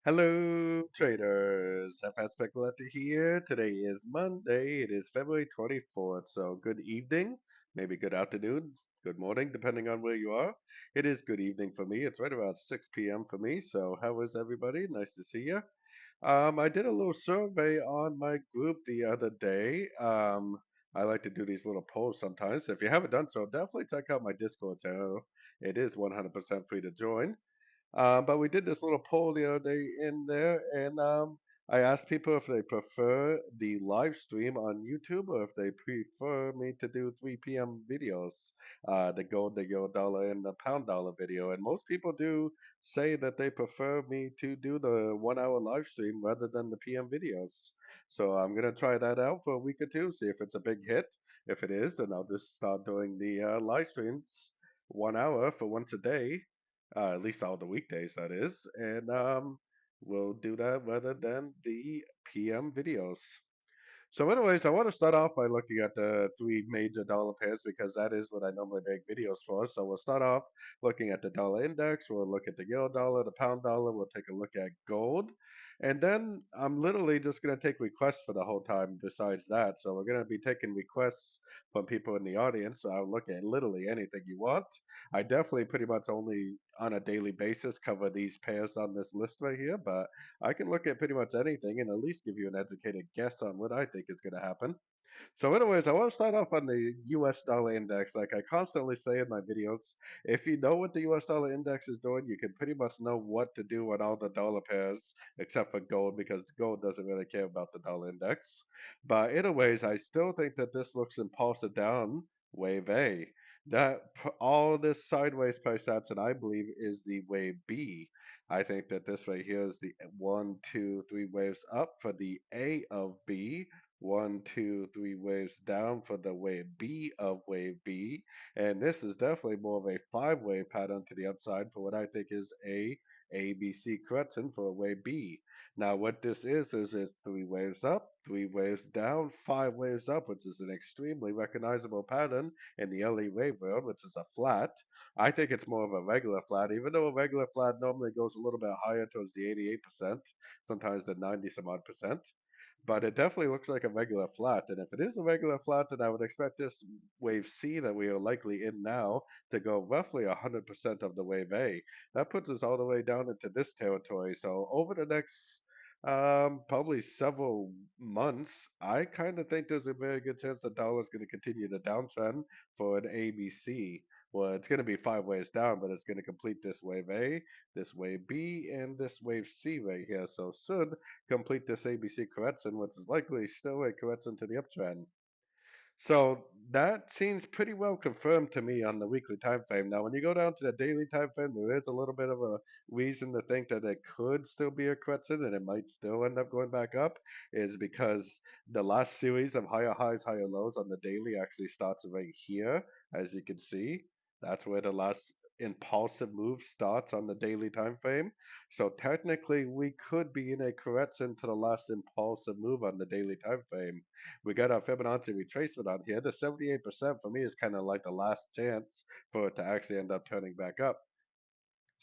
Hello, traders. FS Speculator here. Today is Monday. It is February 24th. So, good evening, maybe good afternoon, good morning, depending on where you are. It is good evening for me. It's right about 6 p.m. for me. So, how is everybody? Nice to see you. I did a little survey on my group the other day. I like to do these little polls sometimes. If you haven't done so, definitely check out my Discord channel. It is 100% free to join. But we did this little poll the other day in there, and I asked people if they prefer the live stream on YouTube or if they prefer me to do 3 p.m. videos, the gold, the euro dollar, and the pound dollar video. And most people do say that they prefer me to do the 1 hour live stream rather than the PM videos. So I'm gonna try that out for a week or two, see if it's a big hit. If it is, then I'll just start doing the live streams 1 hour for once a day, at least all the weekdays, that is. And we'll do that rather than the PM videos. So, anyways, I want to start off by looking at the three major dollar pairs because that is what I normally make videos for. So, we'll start off looking at the dollar index. We'll look at the euro dollar, the pound dollar. We'll take a look at gold. And then I'm literally just going to take requests for the whole time besides that. So, we're going to be taking requests from people in the audience. So, I'll look at literally anything you want. I definitely pretty much only on a daily basis cover these pairs on this list right here, but I can look at pretty much anything and at least give you an educated guess on what I think is going to happen. So, anyways, I want to start off on the US dollar index. Like I constantly say in my videos, if you know what the US dollar index is doing, you can pretty much know what to do on all the dollar pairs except for gold because gold doesn't really care about the dollar index. But, anyways, I still think that this looks impulsive down wave A. All this sideways price action, I believe, is the wave B. I think that this right here is the one, two, three waves up for the A of B, one, two, three waves down for the wave B of wave B. And this is definitely more of a five-wave pattern to the upside for what I think is a B, C correction for wave B. Now, what this is it's three waves up, three waves down, five waves up, which is an extremely recognizable pattern in the LE wave world, which is a flat. I think it's more of a regular flat, even though a regular flat normally goes a little bit higher towards the 88%, sometimes the 90 some odd percent. But it definitely looks like a regular flat. And if it is a regular flat, then I would expect this wave C that we are likely in now to go roughly 100% of the wave A. That puts us all the way down into this territory. So over the next probably several months, I kind of think there's a very good chance the dollar is going to continue the downtrend for an ABC. Well, it's going to be five waves down, but it's going to complete this wave A, this wave B, and this wave C right here. So should complete this ABC correction, which is likely still a correction to the uptrend. So that seems pretty well confirmed to me on the weekly time frame. Now, when you go down to the daily time frame, there is a little bit of a reason to think that it could still be a correction and it might still end up going back up, is because the last series of higher highs, higher lows on the daily actually starts right here, as you can see. That's where the last impulsive move starts on the daily time frame. So technically, we could be in a correction to the last impulsive move on the daily time frame. We got our Fibonacci retracement on here. The 78% for me is kind of like the last chance for it to actually end up turning back up.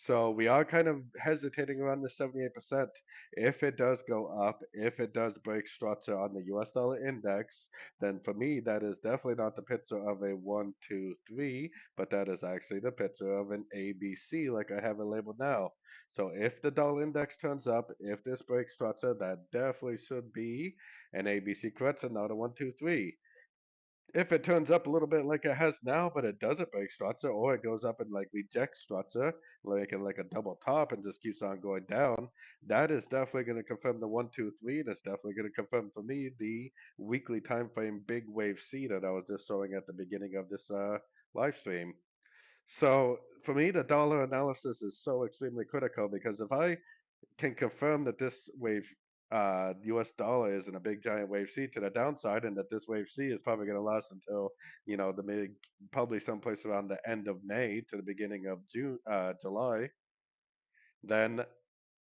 So we are kind of hesitating around the 78%. If it does go up, if it does break structure on the US dollar index, then for me, that is definitely not the picture of a 1, 2, 3, but that is actually the picture of an ABC, like I have it labeled now. So if the dollar index turns up, if this breaks structure, that definitely should be an ABC correction, not a 1, 2, 3. If it turns up a little bit like it has now, but it doesn't break structure, or it goes up and like rejects structure, like a double top and just keeps on going down, that is definitely going to confirm the 1, 2, 3, and it's definitely going to confirm for me the weekly time frame big wave C that I was just showing at the beginning of this live stream. So for me, the dollar analysis is so extremely critical because if I can confirm that this wave US dollar is in a big giant wave C to the downside, and that this wave C is probably going to last until the mid, probably someplace around the end of May to the beginning of July. Then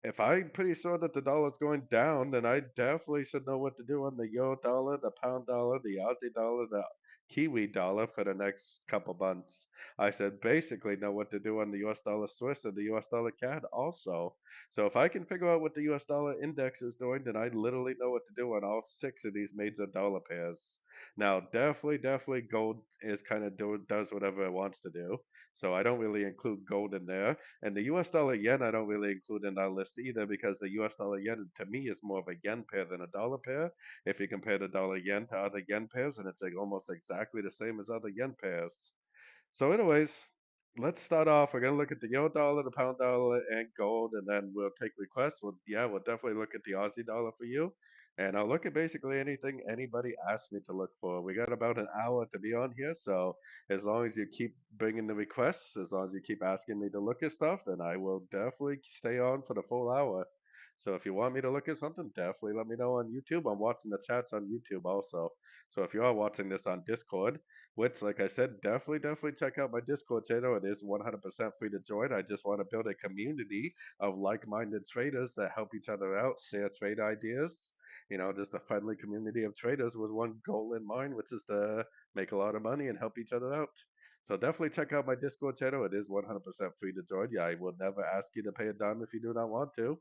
if I'm pretty sure that the dollar is going down, then I definitely should know what to do on the euro dollar, the pound dollar, the Aussie dollar, the Kiwi dollar for the next couple months. I said basically know what to do on the US dollar Swiss and the US dollar CAD also. So if I can figure out what the US dollar index is doing, then I literally know what to do on all six of these major dollar pairs. Now, definitely gold is kind of does whatever it wants to do. So I don't really include gold in there. And the US dollar yen, I don't really include in that list either because the US dollar yen to me is more of a yen pair than a dollar pair. If you compare the dollar yen to other yen pairs, and it's like almost exactly the same as other yen pairs. So, anyways, let's start off. We're gonna look at the euro dollar, the pound dollar, and gold, and then we'll take requests. We'll definitely look at the Aussie dollar for you, and I'll look at basically anything anybody asks me to look for. We got about an hour to be on here, so as long as you keep bringing the requests, as long as you keep asking me to look at stuff, then I will definitely stay on for the full hour. So if you want me to look at something, definitely let me know on YouTube. I'm watching the chats on YouTube also. So if you are watching this on Discord, which, like I said, definitely check out my Discord channel. It is 100% free to join. I just want to build a community of like-minded traders that help each other out, share trade ideas. Just a friendly community of traders with one goal in mind, which is to make a lot of money and help each other out. So definitely check out my Discord channel. It is 100% free to join. Yeah, I will never ask you to pay a dime if you do not want to.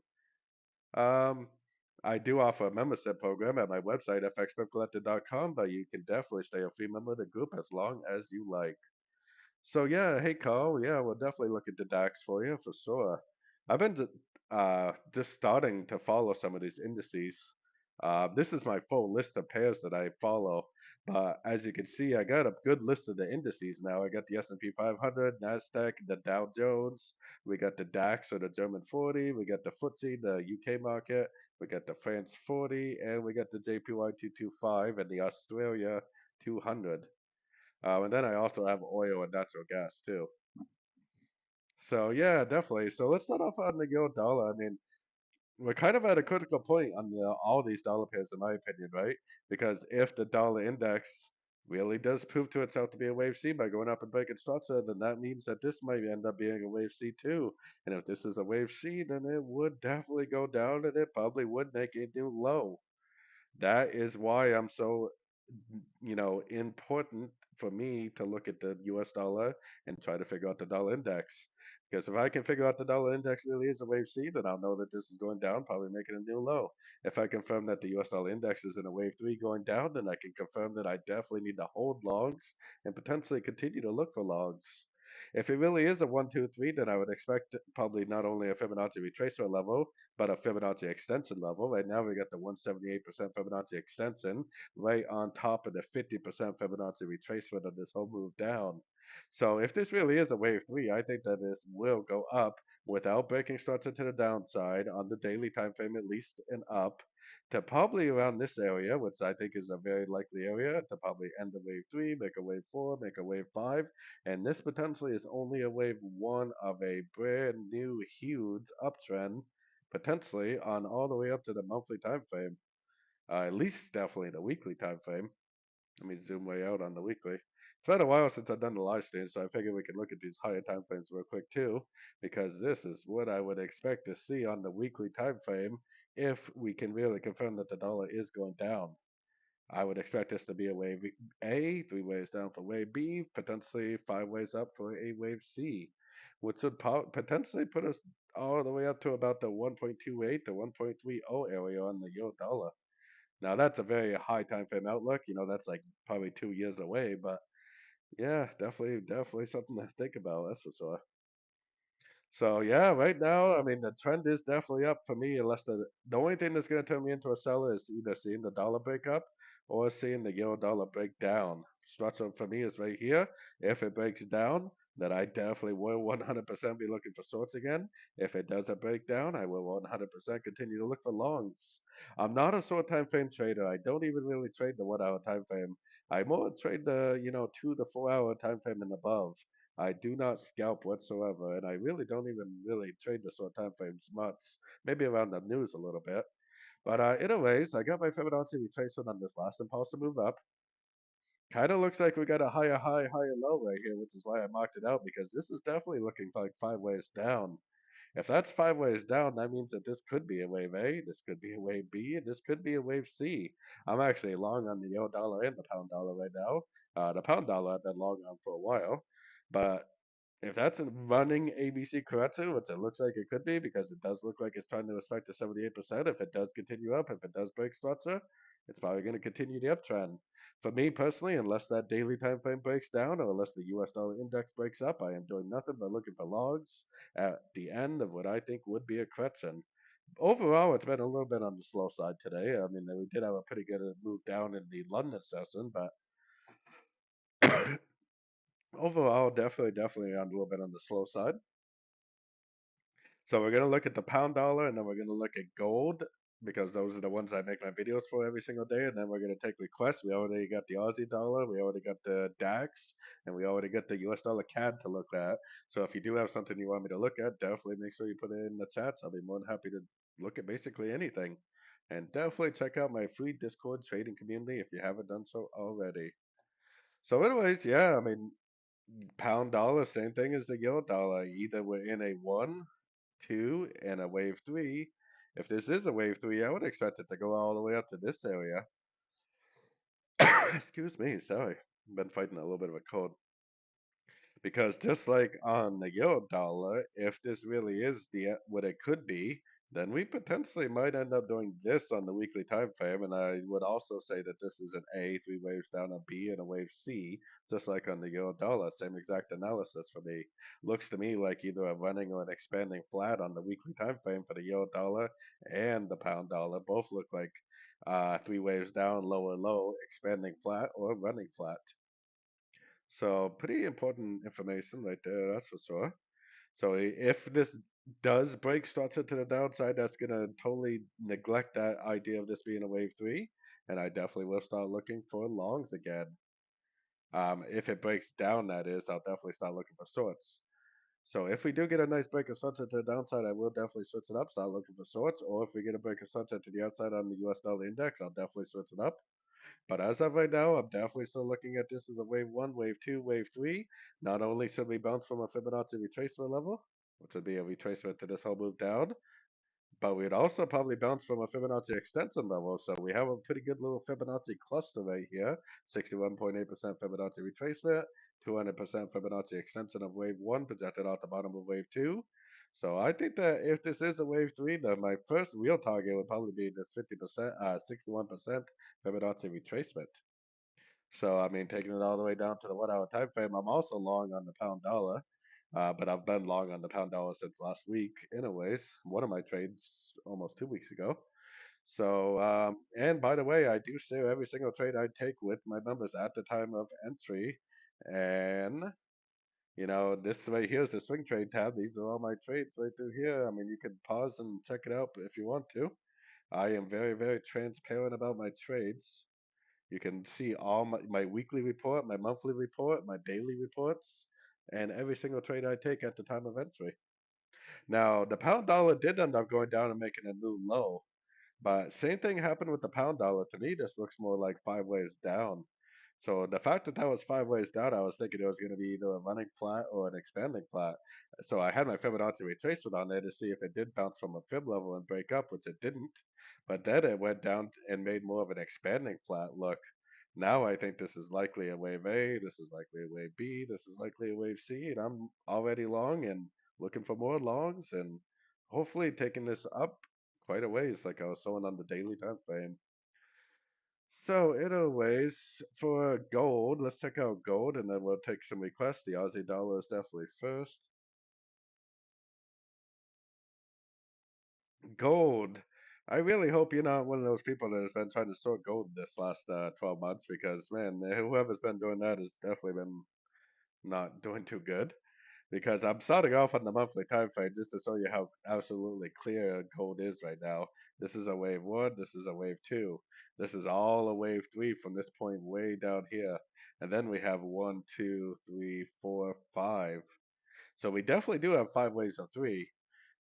Um, I do offer a membership program at my website, fxbookcollector.com, but you can definitely stay a free member of the group as long as you like. So yeah, hey Carl, yeah, we'll definitely look at the DAX for you for sure. I've been just starting to follow some of these indices. This is my full list of pairs that I follow, but as you can see, I got a good list of the indices now. I got the S&P 500, Nasdaq, the Dow Jones. We got the DAX or the German 40. We got the FTSE, the UK market. We got the France 40, and we got the JPY 225 and the Australia 200. And then I also have oil and natural gas too. So yeah, definitely. So let's start off on the euro dollar. I mean, we're kind of at a critical point on all these dollar pairs, in my opinion, right? Because if the dollar index really does prove to itself to be a wave C by going up and breaking structure, then that means that this might end up being a wave C too. And if this is a wave C, then it would definitely go down and it probably would make a new low. That is why I'm so important for me to look at the US dollar and try to figure out the dollar index. Because if I can figure out the dollar index really is a wave C, then I'll know that this is going down, probably making a new low. If I confirm that the US dollar index is in a wave three going down, then I can confirm that I definitely need to hold longs and potentially continue to look for longs. If it really is a one, two, three, then I would expect probably not only a Fibonacci retracement level, but a Fibonacci extension level. Right now we got the 178% Fibonacci extension right on top of the 50% Fibonacci retracement of this whole move down. So if this really is a wave three, I think that this will go up without breaking structure to the downside on the daily time frame at least and up to probably around this area, which I think is a very likely area to probably end the wave three, make a wave four, make a wave five, and this potentially is only a wave one of a brand new huge uptrend, potentially on all the way up to the monthly time frame. At least definitely the weekly time frame. Let me zoom way out on the weekly. It's been a while since I've done the live stream, so I figured we could look at these higher time frames real quick too, because this is what I would expect to see on the weekly time frame if we can really confirm that the dollar is going down. I would expect this to be a wave A, three waves down for wave B, potentially five waves up for a wave C, which would potentially put us all the way up to about the 1.28 to 1.30 area on the euro dollar. Now that's a very high time frame outlook. That's like probably 2 years away, but yeah, definitely something to think about. That's for sure. So yeah, right now, I mean, the trend is definitely up for me. Unless the only thing that's going to turn me into a seller is either seeing the dollar break up or seeing the euro dollar break down. Structure for me is right here. If it breaks down, then I definitely will 100% be looking for shorts again. If it doesn't break down, I will 100% continue to look for longs. I'm not a short time frame trader. I don't even really trade the 1 hour time frame. I more trade the 2 to 4 hour time frame and above. I do not scalp whatsoever, and I really don't even really trade the short time frames much. Maybe around the news a little bit. But anyways, I got my Fibonacci retracement on this last impulsive move up. Kind of looks like we got a higher low right here, which is why I marked it out because this is definitely looking like five ways down. If that's five ways down, that means that this could be a wave A, this could be a wave B, and this could be a wave C. I'm actually long on the euro dollar and the pound dollar right now. The pound dollar I've been long on for a while, but if that's a running ABC Kuretsu, which it looks like it could be because it does look like it's trying to respect the 78%, if it does continue up, if it does break structure, it's probably going to continue the uptrend. For me personally, unless that daily time frame breaks down or unless the US dollar index breaks up, I am doing nothing but looking for logs at the end of what I think would be a correction. Overall, it's been a little bit on the slow side today. I mean, we did have a pretty good move down in the London session, but overall, definitely on a little bit on the slow side. So we're gonna look at the pound dollar, and then we're gonna look at gold because those are the ones I make my videos for every single day. And then we're gonna take requests. We already got the Aussie dollar, we already got the DAX, and we already got the US dollar CAD to look at. So if you do have something you want me to look at, definitely make sure you put it in the chats. I'll be more than happy to look at basically anything. And definitely check out my free Discord trading community if you haven't done so already. So, anyways, yeah, I mean, pound dollar, same thing as the euro dollar. Either we're in a one, two, and a wave three. If this is a wave three, I would expect it to go all the way up to this area. Excuse me, sorry. I've been fighting a little bit of a cold. Because just like on the euro dollar, if this really is what it could be, then we potentially might end up doing this on the weekly time frame. And I would also say that this is an A, three waves down, a B, and a wave C, just like on the euro dollar. Same exact analysis for me. Looks to me like either a running or an expanding flat on the weekly time frame for the euro dollar and the pound dollar. Both look like three waves down, lower low, expanding flat, or running flat. So pretty important information right there, that's for sure. So if this does break structure to the downside, that's gonna totally neglect that idea of this being a wave three, and I definitely will start looking for longs again. If it breaks down, that is, I'll definitely start looking for shorts. So if we do get a nice break of structure to the downside, I will definitely switch it up, start looking for shorts. Or if we get a break of structure to the outside on the US dollar index, I'll definitely switch it up. But as of right now, I'm definitely still looking at this as a wave one, wave two, wave three. Not only should we bounce from a Fibonacci retracement level, which would be a retracement to this whole move down, but we'd also probably bounce from a Fibonacci extension level. So we have a pretty good little Fibonacci cluster right here. 61.8% Fibonacci retracement, 200% Fibonacci extension of wave one projected out the bottom of wave two. So I think that if this is a wave three, then my first real target would probably be this 50%, 61% Fibonacci retracement. So I mean, taking it all the way down to the 1 hour time frame, I'm also long on the pound dollar. But I've been long on the pound dollar since last week, anyways. One of my trades almost 2 weeks ago. So, and by the way, I do share every single trade I take with my members at the time of entry. And, this right here is the swing trade tab. These are all my trades right through here. I mean, you can pause and check it out if you want to. I am very transparent about my trades. You can see all my weekly report, my monthly report, my daily reports, and every single trade I take at the time of entry. Now, the pound dollar did end up going down and making a new low, but same thing happened with the pound dollar. To me, this looks more like five waves down. So the fact that that was five waves down, I was thinking it was going to be either a running flat or an expanding flat. So I had my Fibonacci retracement on there to see if it did bounce from a fib level and break up, which it didn't. But then it went down and made more of an expanding flat look. Now I think this is likely a wave A, this is likely a wave B, this is likely a wave C, and I'm already long and looking for more longs and hopefully taking this up quite a ways, like I was showing on the daily time frame. So, anyways, for gold, let's check out gold and then we'll take some requests. The Aussie dollar is definitely first. Gold. I really hope you're not one of those people that has been trying to sort gold this last 12 months because, man, whoever's been doing that has definitely been not doing too good. Because I'm starting off on the monthly time frame just to show you how absolutely clear gold is right now. This is a wave one, this is a wave two, this is all a wave three from this point way down here. And then we have one, two, three, four, five. So we definitely do have five waves of three.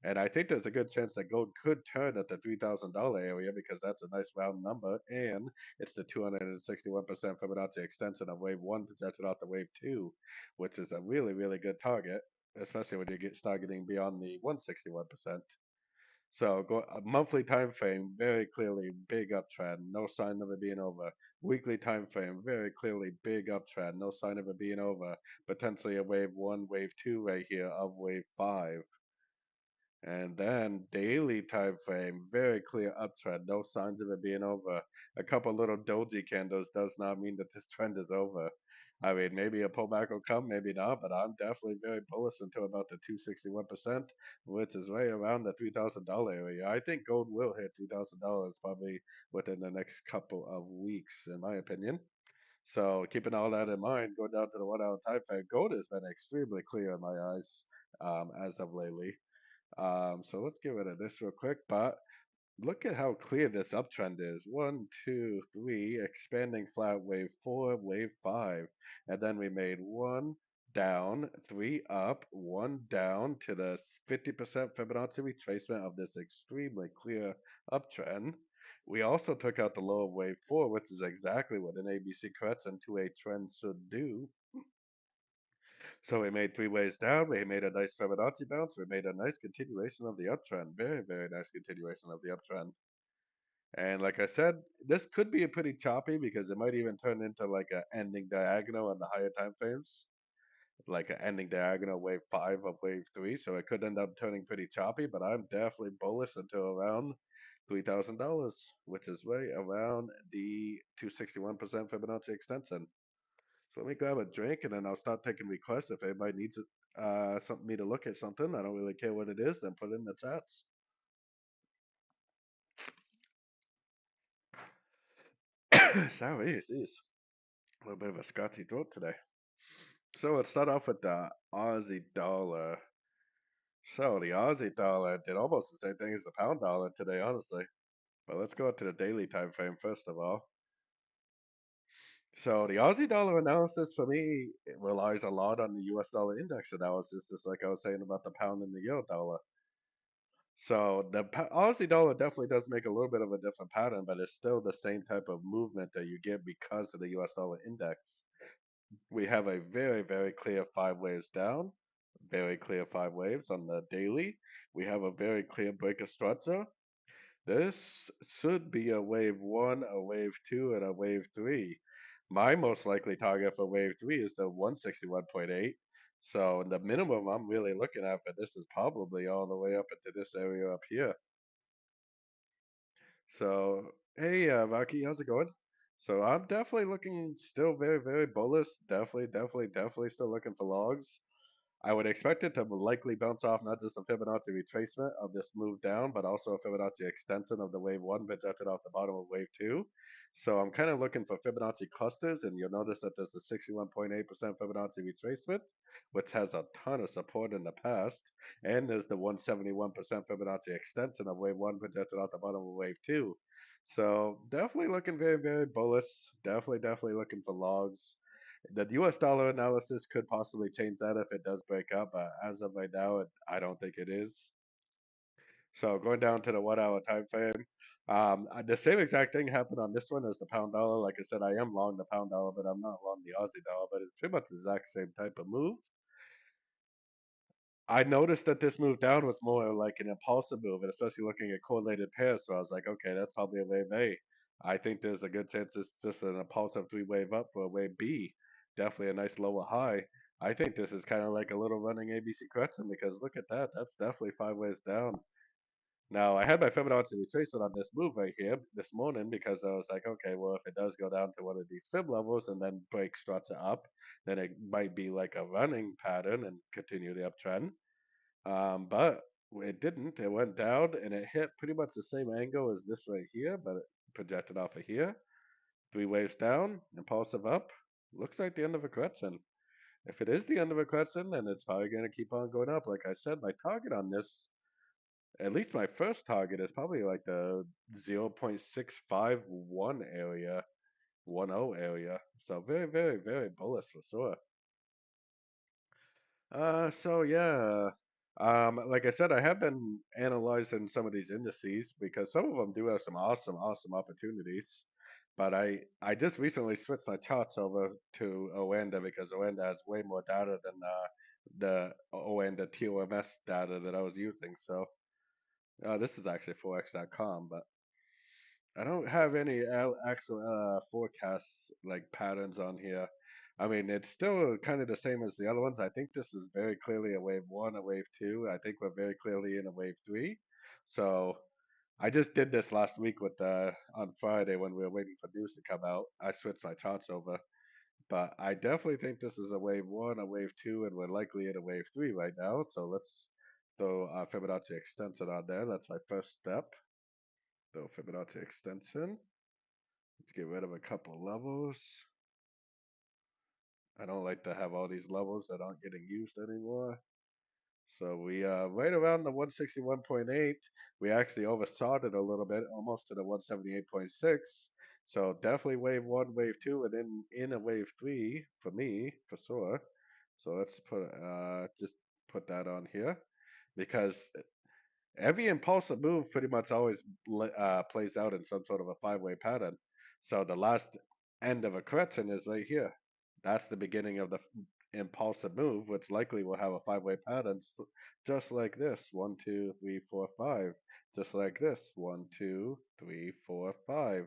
And I think there's a good chance that gold could turn at the $3,000 area because that's a nice round number. And it's the 261% Fibonacci extension of wave one projected out to wave two, which is a really good target, especially when you start getting beyond the 161%. So go a monthly time frame, very clearly big uptrend, no sign of it being over. Weekly time frame, very clearly big uptrend, no sign of it being over. Potentially a wave one, wave two right here of wave five. And then daily time frame, very clear uptrend, no signs of it being over. A couple little doji candles does not mean that this trend is over. I mean, maybe a pullback will come, maybe not, but I'm definitely very bullish until about the 261%, which is right around the $3,000 area. I think gold will hit $3,000 probably within the next couple of weeks, in my opinion. So keeping all that in mind, going down to the 1 hour time frame, gold has been extremely clear in my eyes as of lately. So let's get rid of this real quick. But look at how clear this uptrend is. One, two, three, expanding flat wave four, wave five. And then we made one down, three up, one down to the 50% Fibonacci retracement of this extremely clear uptrend. We also took out the low of wave four, which is exactly what an ABC corrects into a trend should do. So we made three ways down. We made a nice Fibonacci bounce. We made a nice continuation of the uptrend. Very, very nice continuation of the uptrend. And like I said, this could be a pretty choppy because it might even turn into like a ending diagonal on the higher time frames, like an ending diagonal wave five of wave three. So it could end up turning pretty choppy, but I'm definitely bullish until around $3,000, which is right around the 261% Fibonacci extension. So let me grab a drink and then I'll start taking requests. If anybody needs something me to look at something, I don't really care what it is, then put it in the chats. Sorry, jeez. A little bit of a scotchy throat today. So let's start off with the Aussie dollar. So the Aussie dollar did almost the same thing as the pound dollar today, honestly. But let's go to the daily time frame first of all. So the Aussie dollar analysis for me it relies a lot on the US dollar index analysis, just like I was saying about the pound and the euro dollar. So the Aussie dollar definitely does make a little bit of a different pattern, but it's still the same type of movement that you get because of the US dollar index. We have a very, very clear five waves down, very clear five waves on the daily. We have a very clear break of structure. This should be a wave one, a wave two, and a wave three. My most likely target for wave three is the 161.8. So the minimum I'm really looking at for this is probably all the way up into this area up here. So, hey, Vaki, how's it going? So I'm definitely looking still very, very bullish. Definitely still looking for logs. I would expect it to likely bounce off not just a Fibonacci retracement of this move down, but also a Fibonacci extension of the wave one projected off the bottom of wave two. So I'm kind of looking for Fibonacci clusters, and you'll notice that there's a 61.8% Fibonacci retracement, which has a ton of support in the past, and there's the 171% Fibonacci extension of wave one projected off the bottom of wave two. So definitely looking very, very bullish. Definitely looking for logs. The US dollar analysis could possibly change that if it does break up, but as of right now, I don't think it is. So going down to the 1 hour time frame, the same exact thing happened on this one as the pound dollar. Like I said, I am long the pound dollar, but I'm not long the Aussie dollar. But it's pretty much the exact same type of move. I noticed that this move down was more like an impulsive move, and especially looking at correlated pairs. So I was like, okay, that's probably a wave A. I think there's a good chance it's just an impulsive three wave up for a wave B. Definitely a nice lower high. I think this is kind of like a little running ABC correction because look at that. That's definitely five ways down. Now I had my Fibonacci retracement on this move right here this morning because I was like, okay, well if it does go down to one of these fib levels and then break structure up, then it might be like a running pattern and continue the uptrend. But it didn't. It went down and it hit pretty much the same angle as this right here, but it projected off of here. Three waves down, impulsive up. Looks like the end of a correction. If it is the end of a correction, then it's probably going to keep on going up. Like I said, my target on this, at least my first target, is probably like the 0.651 area, 10 area. So very bullish for sure. So yeah, like I said, I have been analyzing some of these indices because some of them do have some awesome opportunities. But I just recently switched my charts over to Oanda because Oanda has way more data than the Oanda TOMS data that I was using. So This is actually forex.com, but I don't have any actual forecasts like patterns on here. I mean, it's still kind of the same as the other ones. I think this is very clearly a wave one, a wave two. I think we're very clearly in a wave three. So I just did this last week with on Friday when we were waiting for news to come out. I switched my charts over, but I definitely think this is a wave one, a wave two, and we're likely in a wave three right now. So let's throw Fibonacci extension on there. That's my first step. Throw Fibonacci extension. Let's get rid of a couple levels. I don't like to have all these levels that aren't getting used anymore. So we right around the 161.8. We actually overshot it a little bit, almost to the 178.6. So definitely wave one, wave two, and then in a wave three for me, for sure. So let's put just put that on here because every impulsive move pretty much always plays out in some sort of a five-way pattern. So the last end of a correction is right here. That's the beginning of the impulsive move, which likely will have a five-way pattern, just like this. One, two, three, four, five. Just like this. One, two, three, four, five.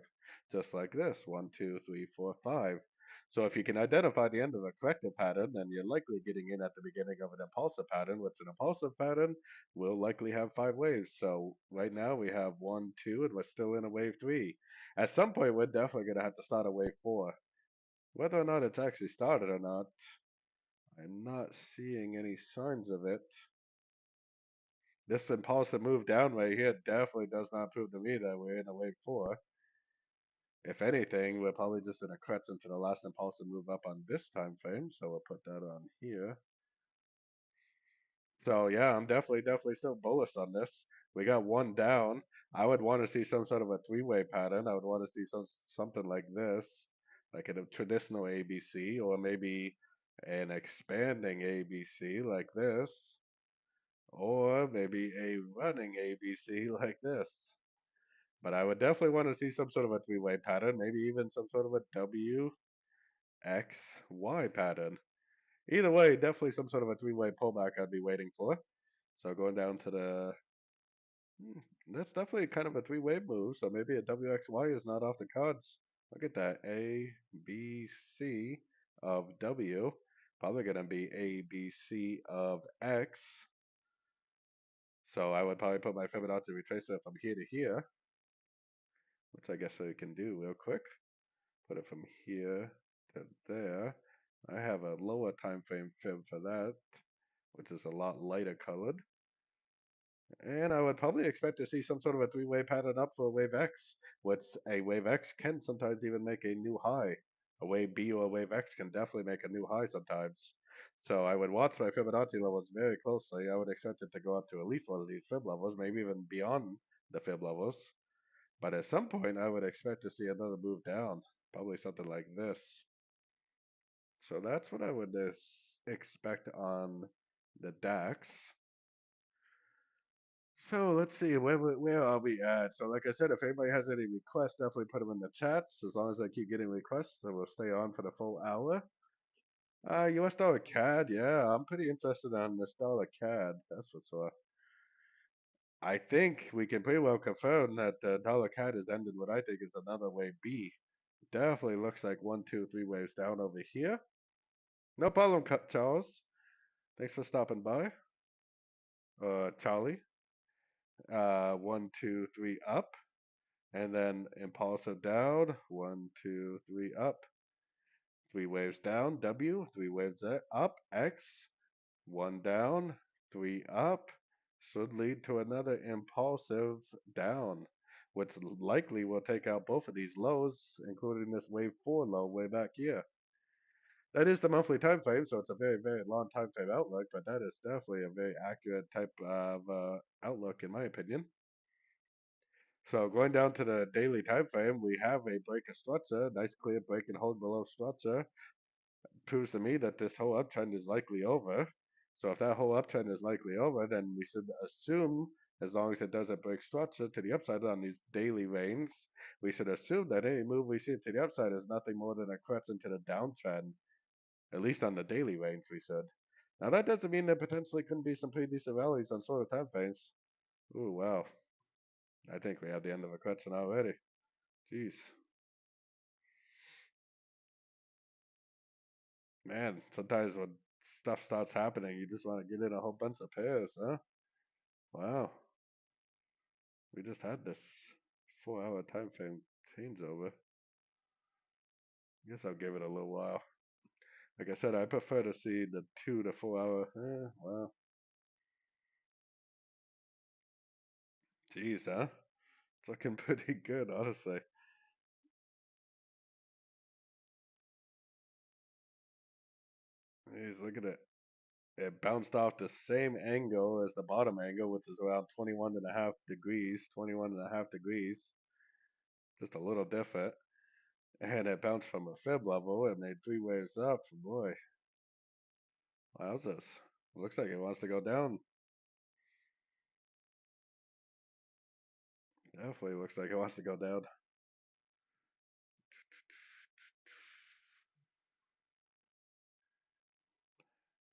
Just like this. One, two, three, four, five. So if you can identify the end of a corrective pattern, then you're likely getting in at the beginning of an impulsive pattern. What's an impulsive pattern? We'll likely have five waves. So right now we have one, two, and we're still in a wave three. At some point, we're definitely going to have to start a wave four. Whether or not it's actually started or not, I'm not seeing any signs of it. This impulsive move down right here definitely does not prove to me that we're in a wave four. If anything, we're probably just in a crescent into the last impulsive move up on this time frame. So we'll put that on here. So yeah, I'm definitely still bullish on this. We got one down. I would want to see some sort of a three-way pattern. I would want to see something like this, like in a traditional ABC, or maybe an expanding ABC like this, or maybe a running ABC like this. But I would definitely want to see some sort of a three-way pattern, maybe even some sort of a W, X, Y pattern. Either way, definitely some sort of a three-way pullback I'd be waiting for. So going down to the, hmm, that's definitely kind of a three-wave move. So maybe a WXY is not off the cards. Look at that, A, B, C of W. Probably gonna be A, B, C of X. So I would probably put my Fibonacci retracement from here to here, which I guess I can do real quick. Put it from here to there. I have a lower time frame fib for that, which is a lot lighter colored. And I would probably expect to see some sort of a three-way pattern up for a wave X, which a wave X can sometimes even make a new high. A wave B or a wave X can definitely make a new high sometimes. So I would watch my Fibonacci levels very closely. I would expect it to go up to at least one of these fib levels, maybe even beyond the fib levels. But at some point, I would expect to see another move down, probably something like this. So that's what I would expect on the DAX. So let's see, where are we at? So like I said, if anybody has any requests, definitely put them in the chats. As long as I keep getting requests, then we'll stay on for the full hour. US dollar CAD, yeah, I'm pretty interested on this dollar CAD. That's for sure. I think we can pretty well confirm that the dollar CAD has ended what I think is another wave B. Definitely looks like one, two, three waves down over here. No problem, Charles. Thanks for stopping by. Charlie. One, two, three up. And then impulsive down, one, two, three up, three waves down, W, three waves up, X, one down, three up, should lead to another impulsive down, which likely will take out both of these lows, including this wave four low way back here. That is the monthly time frame, so it's a very long time frame outlook, but that is definitely a very accurate type of outlook in my opinion. So going down to the daily time frame, we have a break of structure, nice clear break and hold below structure. Proves to me that this whole uptrend is likely over. So if that whole uptrend is likely over, then we should assume, as long as it doesn't break structure to the upside on these daily ranges, we should assume that any move we see to the upside is nothing more than a correction to the downtrend, at least on the daily range, we should. Now that doesn't mean there potentially couldn't be some pretty decent rallies on shorter time frames. Ooh, wow. I think we have the end of a question already. Jeez, man. Sometimes when stuff starts happening, you just want to get in a whole bunch of pairs, huh? Wow. We just had this 4 hour time frame changeover. Guess I'll give it a little while. Like I said, I prefer to see the 2 to 4 hour. Wow. Jeez, huh? It's looking pretty good, honestly. Jeez, look at it. It bounced off the same angle as the bottom angle, which is around 21 and a half degrees, 21 and a half degrees, just a little different. And it bounced from a fib level and made three waves up. Boy, how's this? Looks like it wants to go down. Definitely looks like it wants to go down.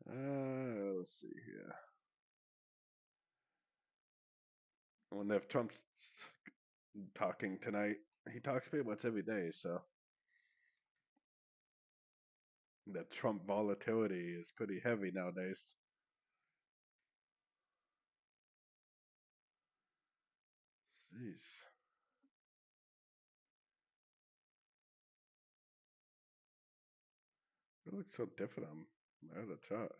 Let's see here. I wonder if Trump's talking tonight. He talks pretty much every day, so the Trump volatility is pretty heavy nowadays. Jeez, it looks so different on the chart.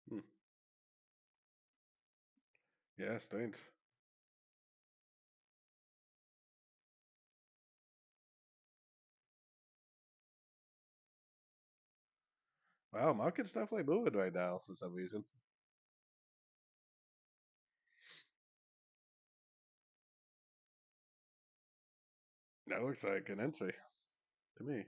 Hmm. Yeah, strange. Wow, market's definitely moving right now for some reason. That looks like an entry to me.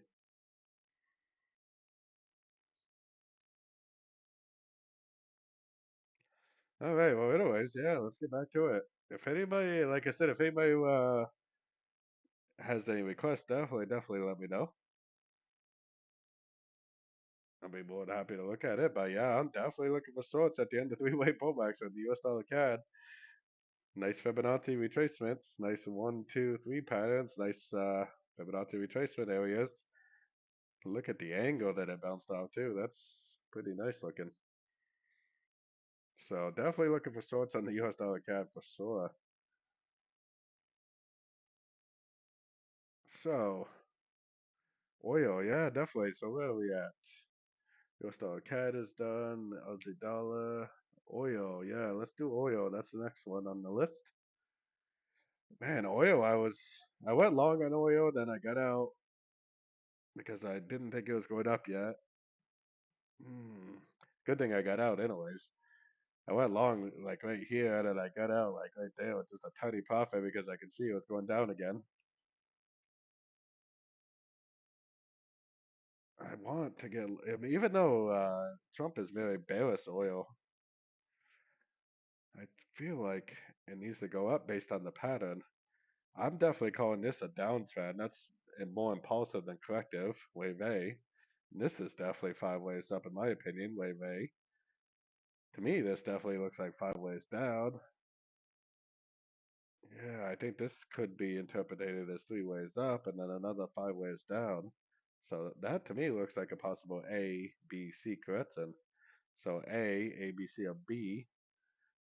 All right, well, anyways, yeah, let's get back to it. If anybody, like I said, if anybody has any requests, definitely let me know. I'll be more than happy to look at it. But yeah, I'm definitely looking for sorts at the end of three-way pullbacks of the US dollar CAD. Nice Fibonacci retracements, nice 1, 2, 3 patterns, nice Fibonacci retracement areas. Look at the angle that it bounced off too. That's pretty nice looking. So definitely looking for sorts on the US dollar CAD for sure. So oil, yeah, definitely. So where are we at? US dollar CAD is done. Aussie dollar, oil. Yeah, let's do oil. That's the next one on the list. Man, oil. I went long on oil, then I got out because I didn't think it was going up yet. Hmm. Good thing I got out, anyways. I went long like right here, and then I got out like right there with just a tiny profit because I could see it was going down again. I want to get, I mean, even though Trump is very bearish oil, I feel like it needs to go up based on the pattern. I'm definitely calling this a downtrend. That's more impulsive than corrective, wave A. This is definitely five ways up, in my opinion, wave A. To me, this definitely looks like five ways down. Yeah, I think this could be interpreted as three ways up and then another five ways down. So that to me looks like a possible A, B, C correction. So A, B, C, or B.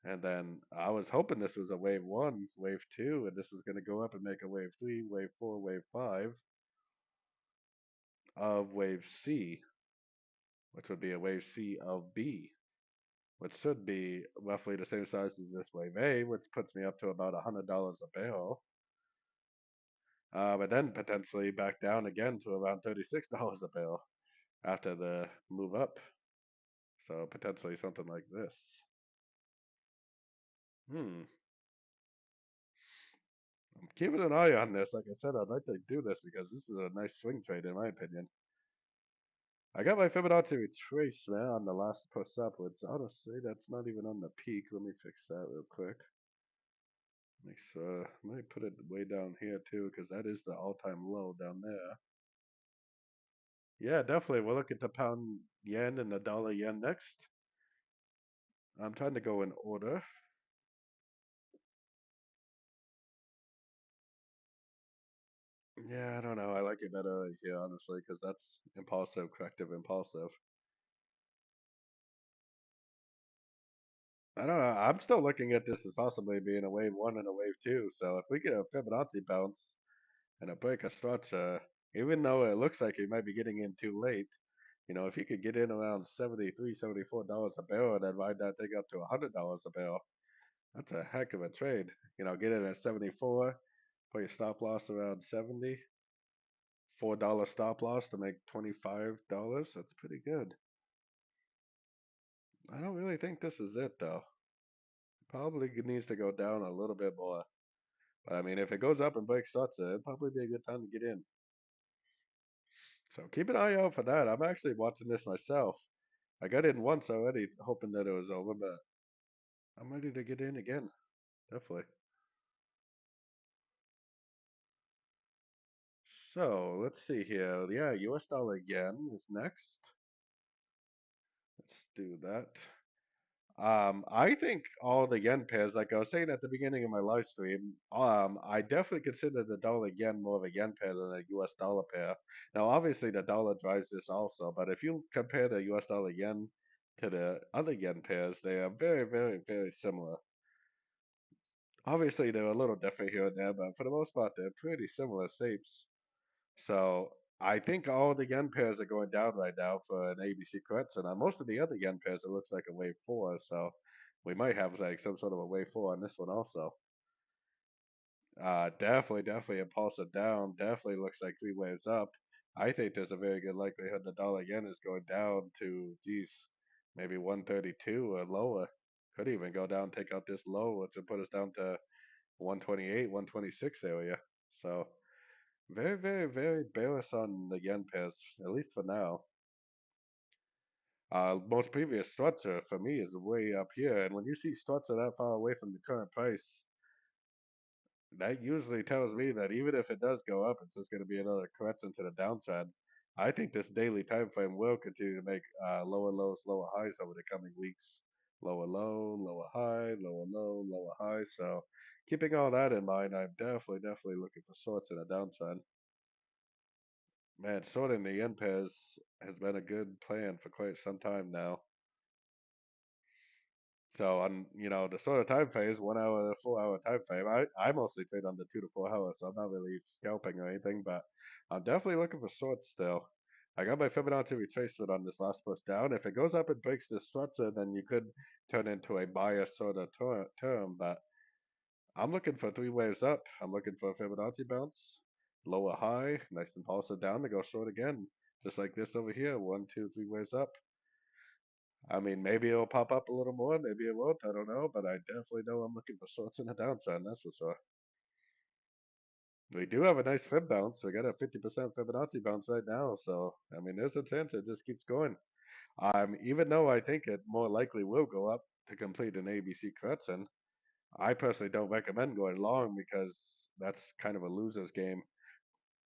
And then I was hoping this was a wave one, wave two, and this was going to go up and make a wave three, wave four, wave five of wave C, which would be a wave C of B, which should be roughly the same size as this wave A, which puts me up to about $100 a barrel. But then potentially back down again to around $36 a barrel after the move up. So potentially something like this. Hmm. I'm keeping an eye on this. Like I said, I'd like to do this because this is a nice swing trade in my opinion. I got my Fibonacci retracement on the last push up, which honestly that's not even on the peak. Let me fix that real quick. Make sure. I might put it way down here too, because that is the all-time low down there. Yeah, definitely. We'll look at the pound yen and the dollar yen next. I'm trying to go in order. Yeah, I don't know. I like it better here, honestly, because that's impulsive, corrective, impulsive. I don't know. I'm still looking at this as possibly being a wave one and a wave two. So if we get a Fibonacci bounce and a break of structure, even though it looks like he might be getting in too late, if you could get in around 73, $74 a barrel and then ride that thing up to $100 a barrel, that's a heck of a trade. Get in at 74, put your stop loss around 70, $4 stop loss to make $25. That's pretty good. I don't really think this is it though. Probably needs to go down a little bit more. But I mean, if it goes up and breaks structure, it'd probably be a good time to get in. So keep an eye out for that. I'm actually watching this myself. I got in once already, hoping that it was over, but I'm ready to get in again. Definitely. So let's see here. Yeah, US dollar yen is next. Let's do that. I think all the yen pairs, like I was saying at the beginning of my live stream, I definitely consider the dollar yen more of a yen pair than a US dollar pair. Now, obviously, the dollar drives this also, but if you compare the US dollar yen to the other yen pairs, they are very, very, very similar. Obviously, they're a little different here and there, but for the most part, they're pretty similar shapes. So I think all the yen pairs are going down right now for an ABC correction. On most of the other yen pairs, it looks like a wave four. So we might have like some sort of a wave four on this one also. Definitely, definitely impulsive down. Definitely looks like three waves up. I think there's a very good likelihood the dollar yen is going down to, geez, maybe 132 or lower. Could even go down, take out this low, which would put us down to 128, 126 area. So very, very, very bearish on the yen pairs, at least for now. Most previous structure for me is way up here, and when you see structure that far away from the current price, that usually tells me that even if it does go up, it's just going to be another correction to the downside. I think this daily time frame will continue to make lower lows, lower highs over the coming weeks. Lower low, lower high, lower low, lower high. So, keeping all that in mind, I'm definitely, definitely looking for sorts in a downtrend. Man, sorting the yen pairs has been a good plan for quite some time now. So on the sort of time phase, 1 hour to 4 hour time frame, I mostly trade on the 2 to 4 hours, so I'm not really scalping or anything, but I'm definitely looking for shorts still. I got my Fibonacci retracement on this last push down. If it goes up and breaks this structure, then you could turn into a buyer sort of term, but I'm looking for three waves up. I'm looking for a Fibonacci bounce, lower high, nice and pulse down to go short again, just like this over here. One, two, three waves up. I mean, maybe it'll pop up a little more, maybe it won't. I don't know, but I definitely know I'm looking for shorts in a downtrend. That's for sure. We do have a nice Fib bounce. We got a 50% Fibonacci bounce right now, so I mean, there's a chance it just keeps going. Even though I think it more likely will go up to complete an ABC correction, I personally don't recommend going long because that's kind of a loser's game.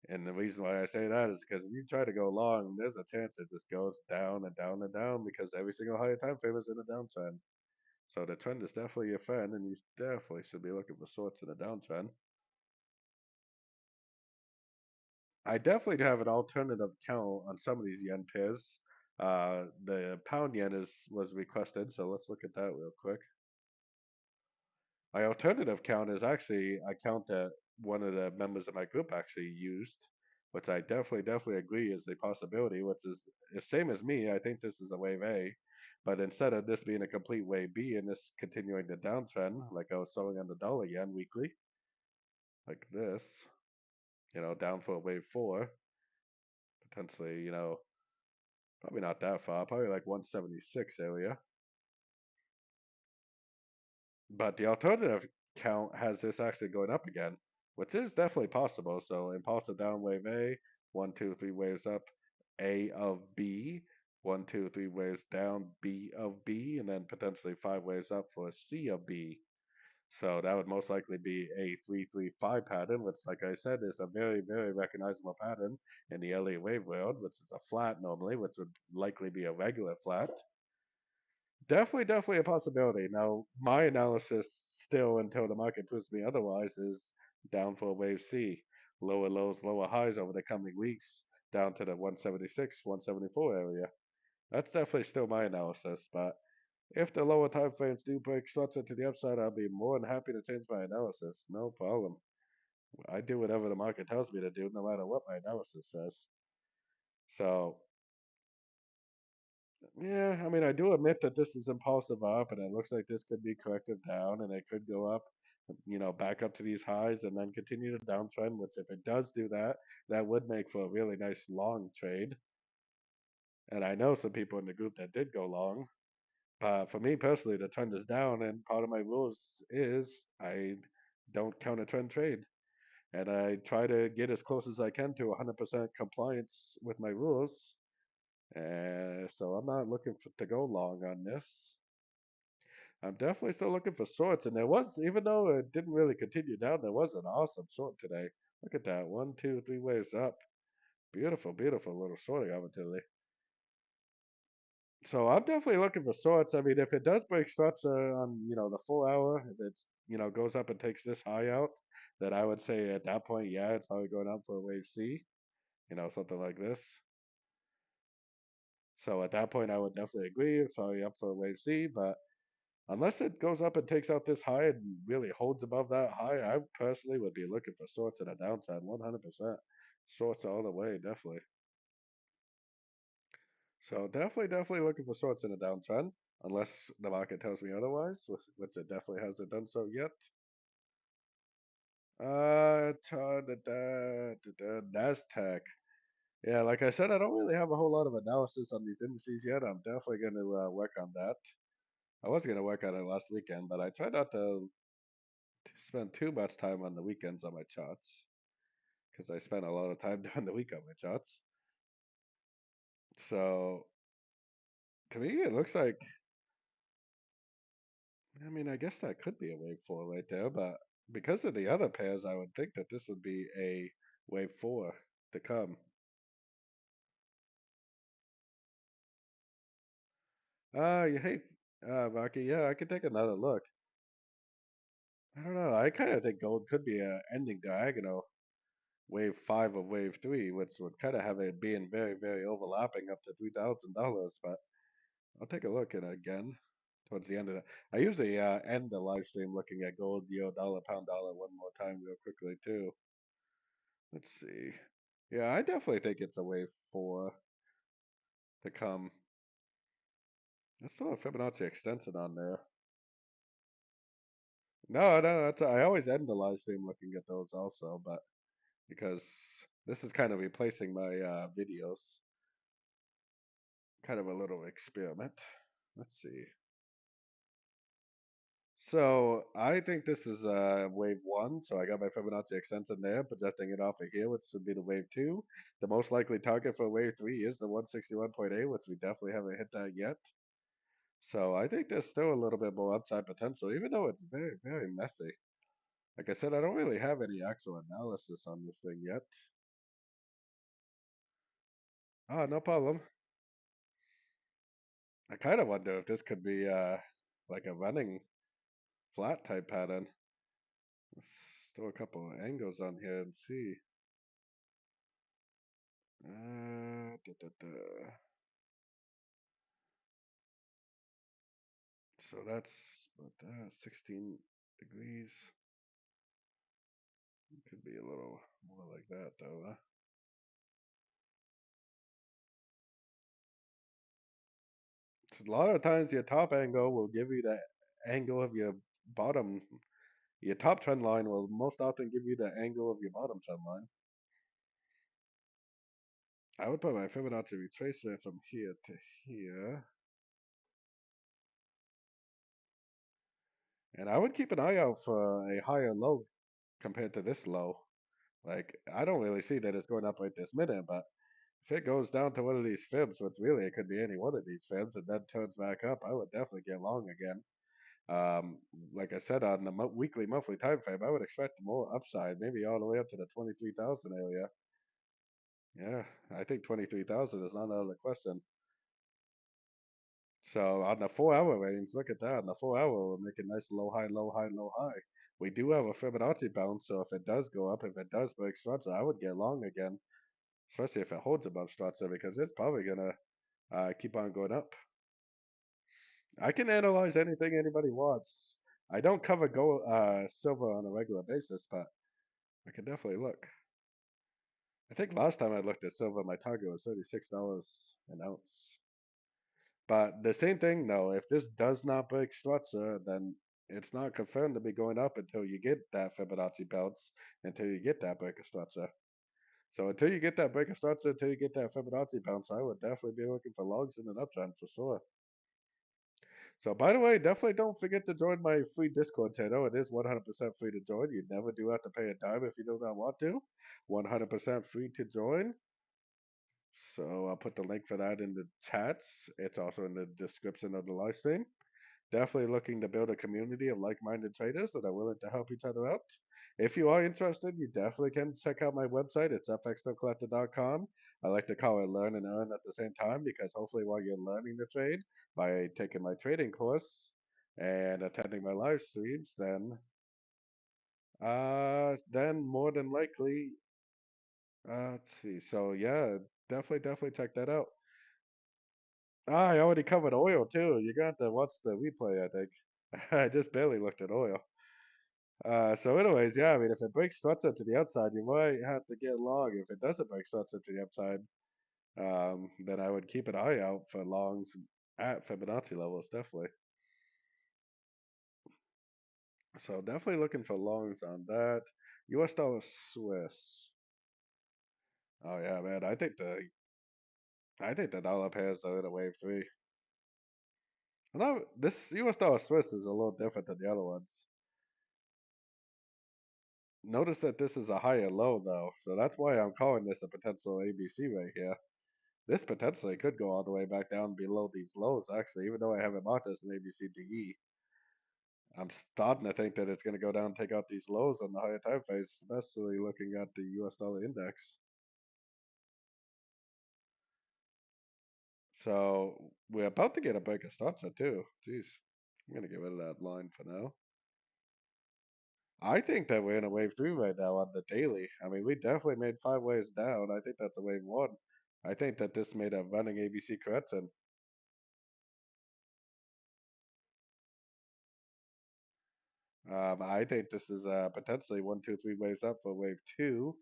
And the reason why I say that is because if you try to go long, there's a chance it just goes down and down and down because every single higher time frame is in a downtrend. So the trend is definitely your friend, and you definitely should be looking for shorts in a downtrend. I definitely have an alternative count on some of these yen pairs. The pound yen was requested, so let's look at that real quick. My alternative count is actually a count that one of the members of my group actually used, which I definitely agree is a possibility, which is the same as me. I think this is a wave A, but instead of this being a complete wave B and this continuing the downtrend, like I was showing on the dollar yen weekly, like this, down for a wave four, potentially, probably not that far, probably like 176 area. But the alternative count has this actually going up again, which is definitely possible. So impulsive down wave A, one, two, three waves up, A of B, one, two, three waves down, B of B, and then potentially five waves up for C of B. So that would most likely be a 335 pattern, which, like I said, is a very, very recognizable pattern in the LA wave world, which is a flat normally, which would likely be a regular flat. Definitely a possibility. Now, my analysis still, until the market proves me otherwise, is down for wave C, lower lows, lower highs over the coming weeks, down to the 176, 174 area. That's definitely still my analysis. But if the lower time frames do break structure to the upside, I'll be more than happy to change my analysis. No problem. I do whatever the market tells me to do, no matter what my analysis says. So yeah, I mean, I do admit that this is impulsive up, and it looks like this could be corrective down, and it could go up, back up to these highs and then continue the downtrend, which if it does do that, that would make for a really nice long trade. And I know some people in the group that did go long. But for me personally, the trend is down, and part of my rules is I don't counter trend trade. And I try to get as close as I can to 100% compliance with my rules. So I'm not looking to go long on this. I'm definitely still looking for shorts, and there was, even though it didn't really continue down, there was an awesome short today. Look at that, one, two, three waves up. Beautiful, beautiful little shorting opportunity. So I'm definitely looking for shorts. I mean, if it does break structure on, the 4 hour, if it's, goes up and takes this high out, then I would say at that point, yeah, it's probably going out for a wave C, something like this. So at that point, I would definitely agree. It's probably up for a wave C, but unless it goes up and takes out this high and really holds above that high, I personally would be looking for shorts in a downtrend, 100%. Shorts all the way, definitely. So definitely looking for shorts in a downtrend, unless the market tells me otherwise, which it definitely hasn't done so yet. The Nasdaq. Yeah, like I said, I don't really have a whole lot of analysis on these indices yet. I'm definitely going to work on that. I was going to work on it last weekend, but I try not to spend too much time on the weekends on my charts because I spend a lot of time during the week on my charts. So to me, it looks like, I mean, I guess that could be a wave four right there, but because of the other pairs, I would think that this would be a wave four to come. You hate, Rocky. Yeah, I could take another look. I don't know. I kind of think gold could be a ending diagonal wave five of wave three, which would kind of have it being very, very overlapping up to $3,000. But I'll take a look at it again towards the end of it. I usually end the live stream looking at gold, euro, dollar, pound, dollar one more time real quickly too. Let's see. Yeah, I definitely think it's a wave four to come. There's still a Fibonacci extension on there. No, I always end the live stream looking at those also, but because this is kind of replacing my videos, kind of a little experiment. Let's see. So I think this is wave one. So I got my Fibonacci extension there, projecting it off of here, which would be the wave two. The most likely target for wave three is the 161.8, which we definitely haven't hit that yet. So I think there's still a little bit more upside potential, even though it's very, very messy. Like I said, I don't really have any actual analysis on this thing yet. Ah, no problem. I kind of wonder if this could be like a running flat type pattern. Let's throw a couple of angles on here and see. Da, da, da. So that's what that 16 degrees. Could be a little more like that though. Huh? So a lot of times your top angle will give you the angle of your bottom. Your top trend line will most often give you the angle of your bottom trend line. I would put my Fibonacci retracement from here to here. And I would keep an eye out for a higher low compared to this low. Like, I don't really see that it's going up right this minute, but if it goes down to one of these fibs, which really it could be any one of these fibs, and then turns back up, I would definitely get long again. Um, like I said on the weekly, monthly time frame, I would expect more upside, maybe all the way up to the 23,000 area. Yeah, I think 23,000 is not out of the question. So on the 4 hour range, look at that. On the 4 hour, we're making nice low high, low high, low high. We do have a Fibonacci bounce, so if it does go up, if it does break structure, I would get long again, especially if it holds above structure because it's probably gonna keep on going up. I can analyze anything anybody wants. I don't cover gold, silver on a regular basis, but I can definitely look. I think last time I looked at silver, my target was $36 an ounce. But the same thing, though, if this does not break structure, then it's not confirmed to be going up until you get that Fibonacci bounce, until you get that break of structure. So until you get that break of structure, until you get that Fibonacci bounce, I would definitely be looking for logs in an uptrend for sure. So by the way, definitely don't forget to join my free Discord channel. It is 100% free to join. You never do have to pay a dime if you do not want to. 100% free to join. So I'll put the link for that in the chats. It's also in the description of the live stream. Definitely looking to build a community of like-minded traders that are willing to help each other out. If you are interested, you definitely can check out my website. It's fxbookcollector.com. I like to call it learn and earn at the same time because hopefully while you're learning to trade by taking my trading course and attending my live streams, then more than likely, let's see. So yeah, definitely check that out. I already covered oil too. You're gonna have to watch the replay, I think. I just barely looked at oil. So anyways, yeah, I mean, if it breaks structure to the outside, you might have to get long. If it doesn't break structure to the upside, then I would keep an eye out for longs at Fibonacci levels, definitely. So definitely looking for longs on that. US dollar Swiss. Oh yeah, man. I think the dollar pairs are in a wave three. No, this US dollar Swiss is a little different than the other ones. Notice that this is a higher low though, so that's why I'm calling this a potential ABC right here. This potentially could go all the way back down below these lows, actually, even though I haven't marked this an ABCDE. I'm starting to think that it's going to go down and take out these lows on the higher time phase, especially looking at the US dollar index. So we're about to get a break of structure too. Jeez, I'm going to get rid of that line for now. I think that we're in a wave three right now on the daily. I mean, we definitely made 5 waves down. I think that's a wave one. I think that this made a running ABC correction. I think this is potentially one, two, three waves up for wave two.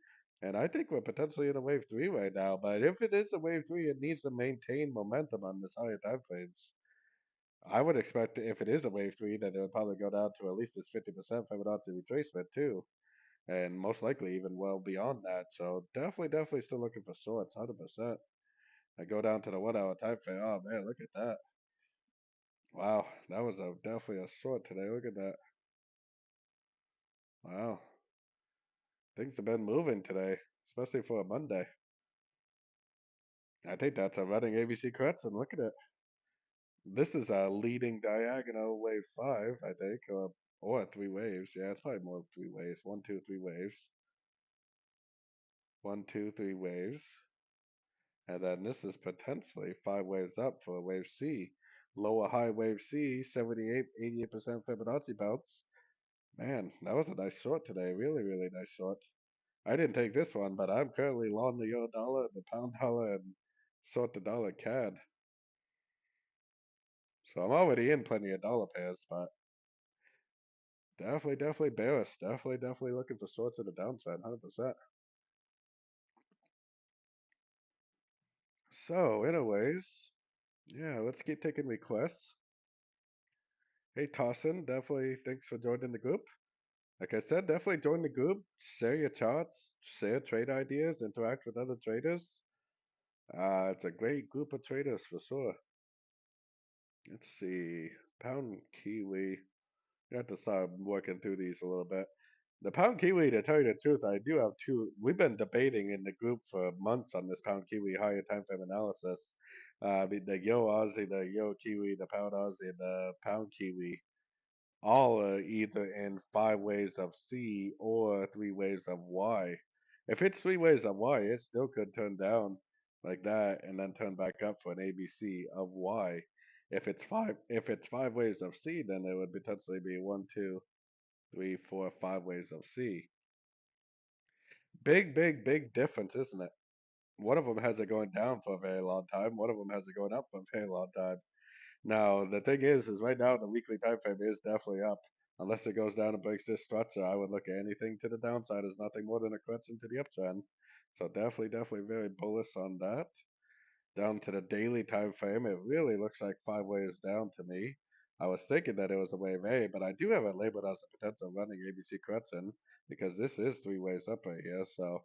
And I think we're potentially in a wave three right now. But if it is a wave three, it needs to maintain momentum on this higher time frames. I would expect if it is a wave three, that it would probably go down to at least this 50% Fibonacci retracement too. And most likely even well beyond that. So definitely still looking for shorts, 100%. I go down to the 1 hour time frame. Oh man, look at that. Wow, that was definitely a short today. Look at that. Wow. Things have been moving today, especially for a Monday. I think that's a running ABC correction. Look at it. This is a leading diagonal wave five, I think, or three waves. Yeah, it's probably more three waves. One, two, three waves. One, two, three waves. And then this is potentially 5 waves up for wave C. Lower high wave C, 78, 88% Fibonacci bounce. Man, that was a nice short today. Really nice short. I didn't take this one, but I'm currently long the euro dollar, the pound dollar, and short the dollar CAD. So I'm already in plenty of dollar pairs, but definitely bearish. Definitely looking for shorts in the downside, 100%. So, anyways, yeah, let's keep taking requests. Hey, Tossin, definitely thanks for joining the group. Like I said, definitely join the group, share your charts, share trade ideas, interact with other traders. It's a great group of traders for sure. Let's see, pound kiwi. You have to start working through these a little bit. The pound kiwi, to tell you the truth, I do have two. We've been debating in the group for months on this pound kiwi higher time frame analysis. The yo Aussie, the yo kiwi, the pound Aussie, the pound kiwi. all are either in 5 waves of C or 3 waves of Y. If it's 3 waves of Y, it still could turn down like that and then turn back up for an ABC of Y. If it's 5 waves of C, then it would potentially be one, two, three, four, 5 waves of C. Big, big, big difference, isn't it? One of them has it going down for a very long time. One of them has it going up for a very long time. Now, the thing is right now the weekly time frame is definitely up. Unless it goes down and breaks this structure, I would look at anything to the downside as nothing more than a correction to the uptrend. So definitely very bullish on that. Down to the daily time frame, it really looks like 5 waves down to me. I was thinking that it was a wave A, but I do have it labeled as a potential running ABC correction because this is 3 waves up right here. So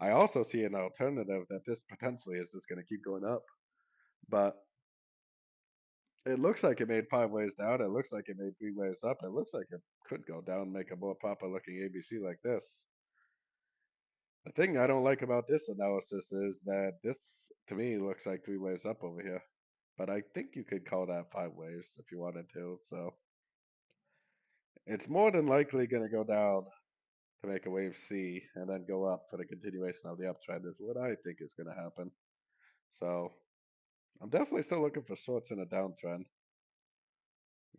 I also see an alternative that this potentially is just going to keep going up. But it looks like it made 5 waves down. It looks like it made 3 waves up. It looks like it could go down, make a more proper looking ABC like this. The thing I don't like about this analysis is that this, to me, looks like 3 waves up over here. But I think you could call that 5 waves if you wanted to. So it's more than likely going to go down to make a wave C and then go up for the continuation of the uptrend is what I think is going to happen. So I'm definitely still looking for shorts in a downtrend.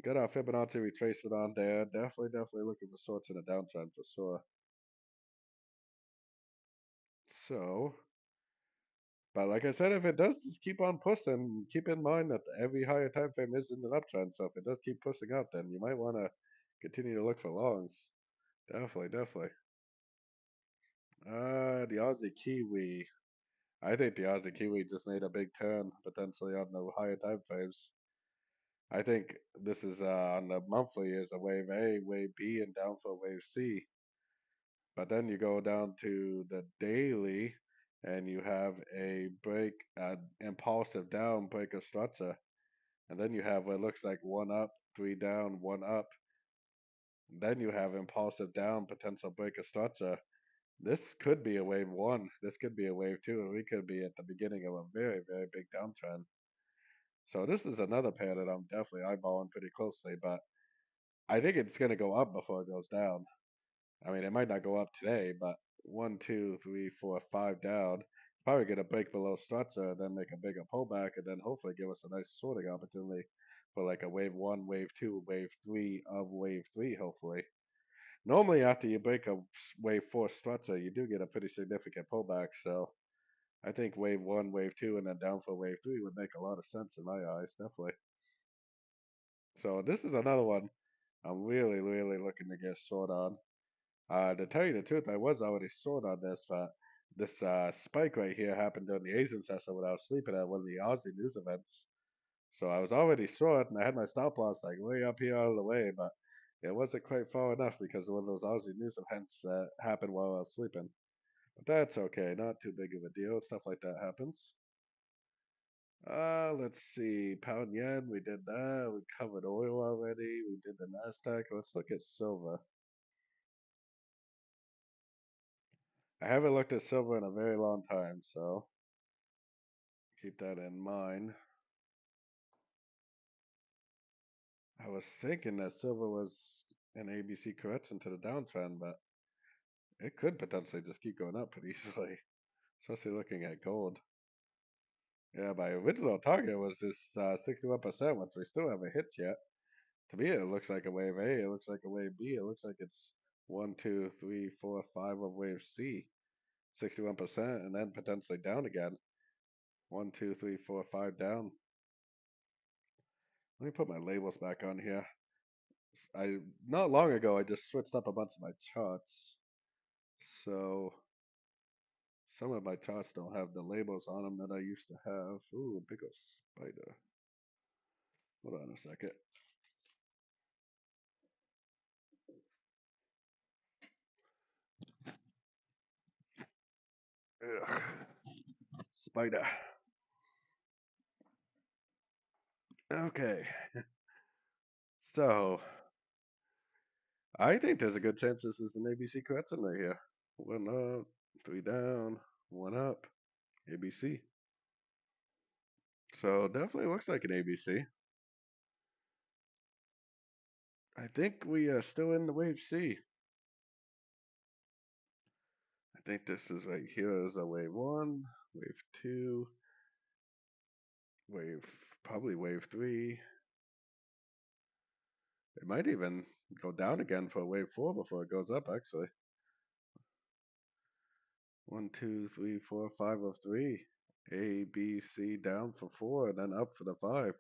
Got our Fibonacci retracement on there. Definitely looking for shorts in a downtrend for sure. So, but like I said, if it does just keep on pushing, keep in mind that every higher time frame is in an uptrend. So if it does keep pushing up, then you might want to continue to look for longs. Definitely. The Aussie Kiwi. I think the Aussie Kiwi just made a big turn potentially on the higher time frames. I think this is on the monthly is a wave A, wave B, and down for wave C. But then you go down to the daily and you have a break, impulsive down break of structure. And then you have what looks like one up, three down, one up. Then you have impulsive down, potential break of structure. This could be a wave one. This could be a wave two. And we could be at the beginning of a very big downtrend. So this is another pair that I'm definitely eyeballing pretty closely. But I think it's going to go up before it goes down. I mean, it might not go up today, but one, two, three, four, five down. It's probably going to break below structure, then make a bigger pullback, and then hopefully give us a nice sorting opportunity for like a wave one, wave two, wave three of wave three, hopefully. Normally, after you break a wave four structure, you do get a pretty significant pullback. So I think wave one, wave two, and then down for wave three would make a lot of sense in my eyes, definitely. So this is another one I'm really looking to get short on. To tell you the truth, I was already short on this, but this spike right here happened during the Asian session when I was sleeping at one of the Aussie news events. So I was already short, and I had my stop loss like way up here out of the way, but it wasn't quite far enough because of one of those Aussie news events that happened while I was sleeping. But that's okay, not too big of a deal. Stuff like that happens. Let's see, pound yen, we did that. We covered oil already. We did the Nasdaq. Let's look at silver. I haven't looked at silver in a very long time, so keep that in mind. I was thinking that silver was an ABC correction to the downtrend, but it could potentially just keep going up pretty easily, especially looking at gold. Yeah, my original target was this 61%, which we still haven't hit yet. To me, it looks like a wave A, it looks like a wave B, it looks like it's one, two, three, four, five of wave C, 61%, and then potentially down again. One, two, three, four, five down. Let me put my labels back on here. I not long ago I just switched up a bunch of my charts, so some of my charts don't have the labels on them that I used to have. Ooh, big old spider. Hold on a second. Ugh. Spider. Okay, so I think there's a good chance this is an ABC correction right here. One up, three down, one up, ABC. So definitely looks like an ABC. I think we are still in the wave C. I think this is right here is a wave one, wave two, wave probably wave three. It might even go down again for wave four before it goes up. Actually, one, two, three, four, five of three. A, B, C down for four, and then up for the five.